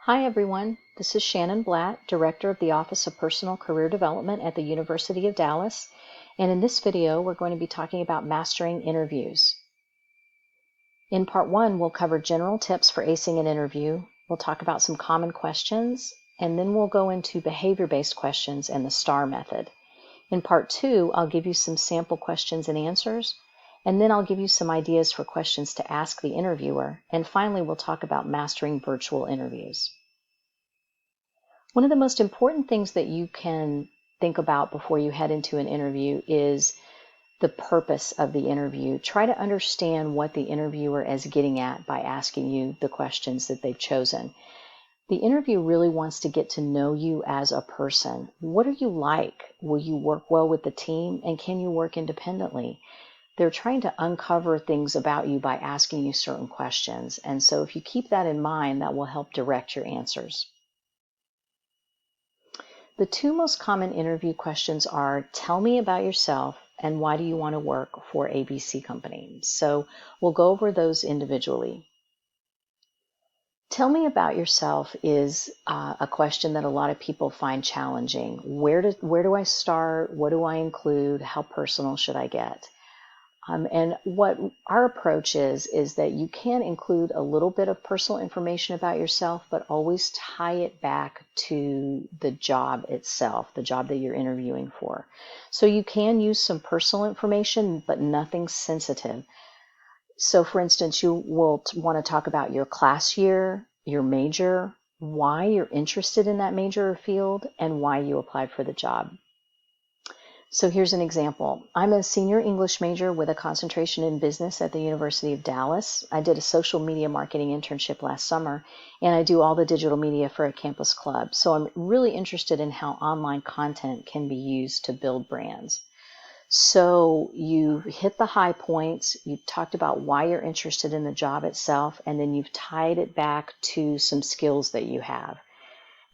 Hi everyone, this is Shannon Blatt, Director of the Office of Personal Career Development at the University of Dallas, and in this video we're going to be talking about mastering interviews. In part 1 we'll cover general tips for acing an interview, we'll talk about some common questions, and then we'll go into behavior-based questions and the STAR method. In part 2 I'll give you some sample questions and answers, and then I'll give you some ideas for questions to ask the interviewer, and finally we'll talk about mastering virtual interviews. One of the most important things that you can think about before you head into an interview is the purpose of the interview. Try to understand what the interviewer is getting at by asking you the questions that they've chosen. The interview really wants to get to know you as a person. What are you like? Will you work well with the team? And can you work independently? They're trying to uncover things about you by asking you certain questions. And so if you keep that in mind, that will help direct your answers. The two most common interview questions are, tell me about yourself and why do you want to work for ABC Company? So we'll go over those individually. Tell me about yourself is a question that a lot of people find challenging. Where do I start? What do I include? How personal should I get? And what our approach is that you can include a little bit of personal information about yourself, but always tie it back to the job itself, the job that you're interviewing for. So you can use some personal information, but nothing sensitive. So for instance, you will want to talk about your class year, your major, why you're interested in that major or field, and why you applied for the job. So here's an example. I'm a senior English major with a concentration in business at the University of Dallas. I did a social media marketing internship last summer, and I do all the digital media for a campus club. So I'm really interested in how online content can be used to build brands. So you've hit the high points, you've talked about why you're interested in the job itself, and then you've tied it back to some skills that you have.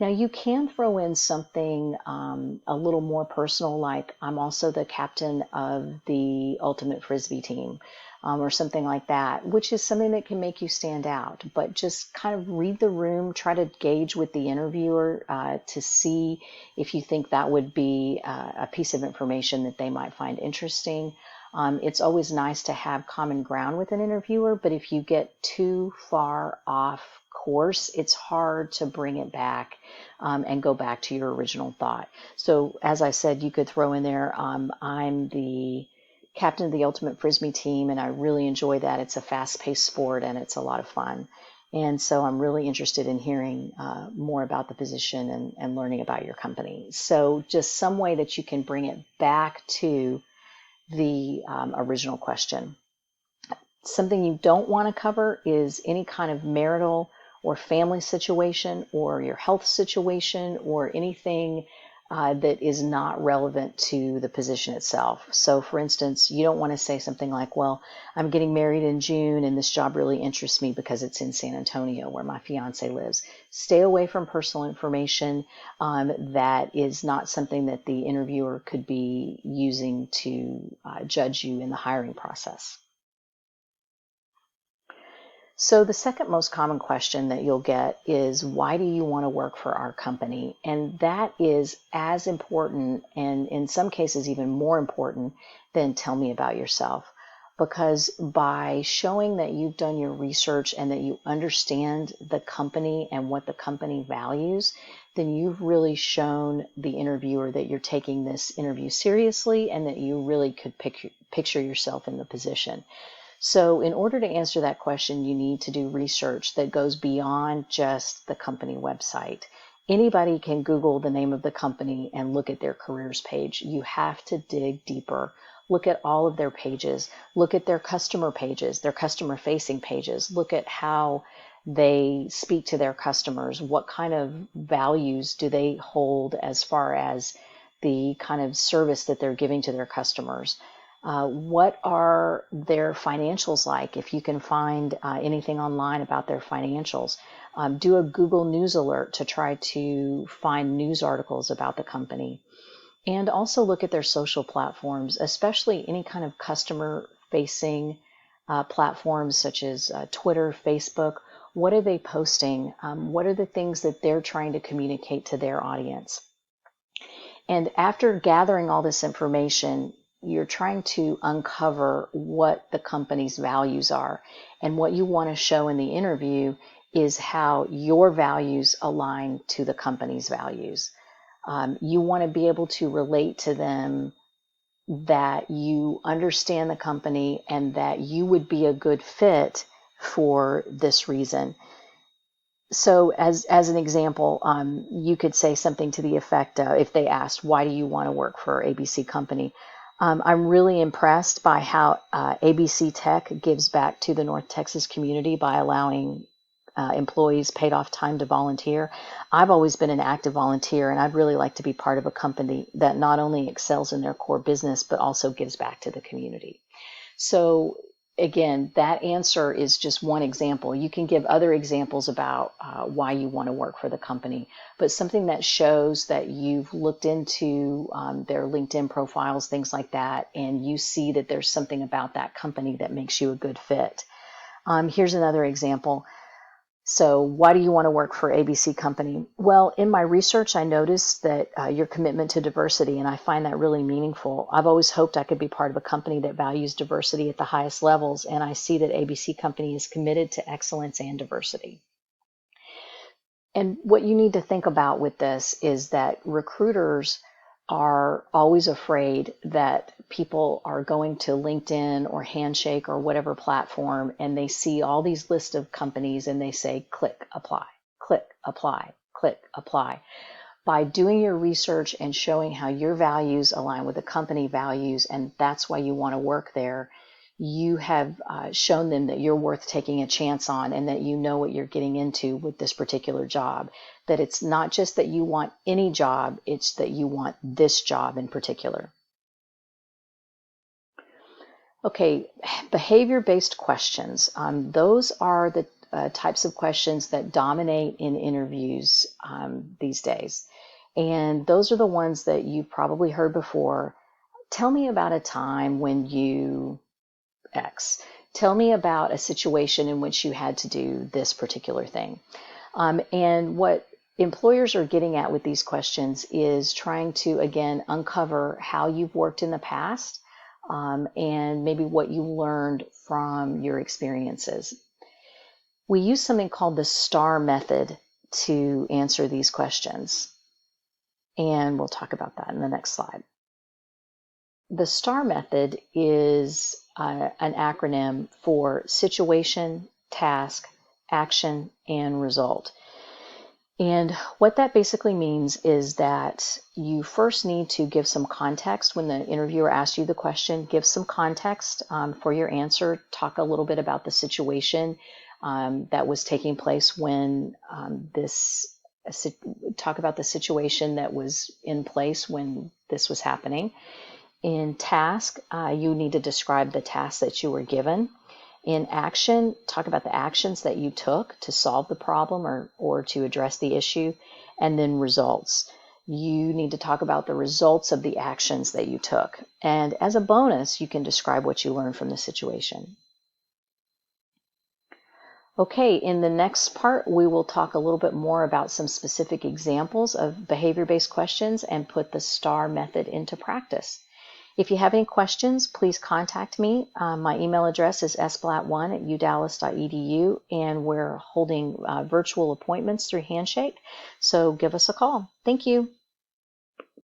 Now you can throw in something a little more personal, like I'm also the captain of the Ultimate Frisbee team, or something like that, which is something that can make you stand out. But just kind of read the room, try to gauge with the interviewer to see if you think that would be a piece of information that they might find interesting. It's always nice to have common ground with an interviewer, but if you get too far off course, it's hard to bring it back and go back to your original thought. So as I said, you could throw in there, I'm the captain of the Ultimate Frisbee team, and I really enjoy that. It's a fast-paced sport, and it's a lot of fun. And so I'm really interested in hearing more about the position and learning about your company. So just some way that you can bring it back to the original question. Something you don't want to cover is any kind of marital or family situation or your health situation or anything that is not relevant to the position itself. So for instance, you don't want to say something like, well, I'm getting married in June and this job really interests me because it's in San Antonio where my fiance lives. Stay away from personal information that is not something that the interviewer could be using to judge you in the hiring process. So the second most common question that you'll get is, why do you want to work for our company? And that is as important, and in some cases even more important, than tell me about yourself. Because by showing that you've done your research and that you understand the company and what the company values, then you've really shown the interviewer that you're taking this interview seriously and that you really could picture yourself in the position. So in order to answer that question, you need to do research that goes beyond just the company website. Anybody can Google the name of the company and look at their careers page. You have to dig deeper. Look at all of their pages. Look at their customer pages, their customer-facing pages. Look at how they speak to their customers. What kind of values do they hold as far as the kind of service that they're giving to their customers? What are their financials like? If you can find anything online about their financials, do a Google News alert to try to find news articles about the company. And also look at their social platforms, especially any kind of customer-facing platforms such as Twitter, Facebook, What are they posting? What are the things that they're trying to communicate to their audience? And after gathering all this information, you're trying to uncover what the company's values are. And what you want to show in the interview is how your values align to the company's values. You want to be able to relate to them that you understand the company and that you would be a good fit for this reason. So as an example, you could say something to the effect of, if they asked, why do you want to work for ABC Company? I'm really impressed by how ABC Tech gives back to the North Texas community by allowing employees paid off time to volunteer. I've always been an active volunteer, and I'd really like to be part of a company that not only excels in their core business, but also gives back to the community. So again, that answer is just one example. You can give other examples about why you want to work for the company, but something that shows that you've looked into their LinkedIn profiles, things like that, and you see that there's something about that company that makes you a good fit. Here's another example. So why do you want to work for ABC Company? Well, in my research, I noticed that your commitment to diversity, and I find that really meaningful. I've always hoped I could be part of a company that values diversity at the highest levels, and I see that ABC Company is committed to excellence and diversity. And what you need to think about with this is that recruiters are always afraid that people are going to LinkedIn or Handshake or whatever platform, and they see all these lists of companies and they say, click, apply, click, apply, click, apply. By doing your research and showing how your values align with the company values, and that's why you want to work there, you have shown them that you're worth taking a chance on and that you know what you're getting into with this particular job. That it's not just that you want any job, it's that you want this job in particular. Okay, behavior-based questions. Those are the types of questions that dominate in interviews these days. And those are the ones that you've probably heard before. Tell me about a time when you X. Tell me about a situation in which you had to do this particular thing. And what employers are getting at with these questions is trying to, again, uncover how you've worked in the past and maybe what you learned from your experiences. We use something called the STAR method to answer these questions. And we'll talk about that in the next slide. The STAR method is an acronym for situation, task, action, and result. And what that basically means is that you first need to give some context when the interviewer asks you the question. Give some context for your answer. Talk a little bit about the situation that was taking place when talk about the situation that was in place when this was happening. In task, you need to describe the task that you were given. In action, talk about the actions that you took to solve the problem or to address the issue. And then results. You need to talk about the results of the actions that you took. And as a bonus, you can describe what you learned from the situation. Okay, in the next part, we will talk a little bit more about some specific examples of behavior-based questions and put the STAR method into practice. If you have any questions, please contact me. My email address is sblatt1@udallas.edu, and we're holding virtual appointments through Handshake. So give us a call. Thank you.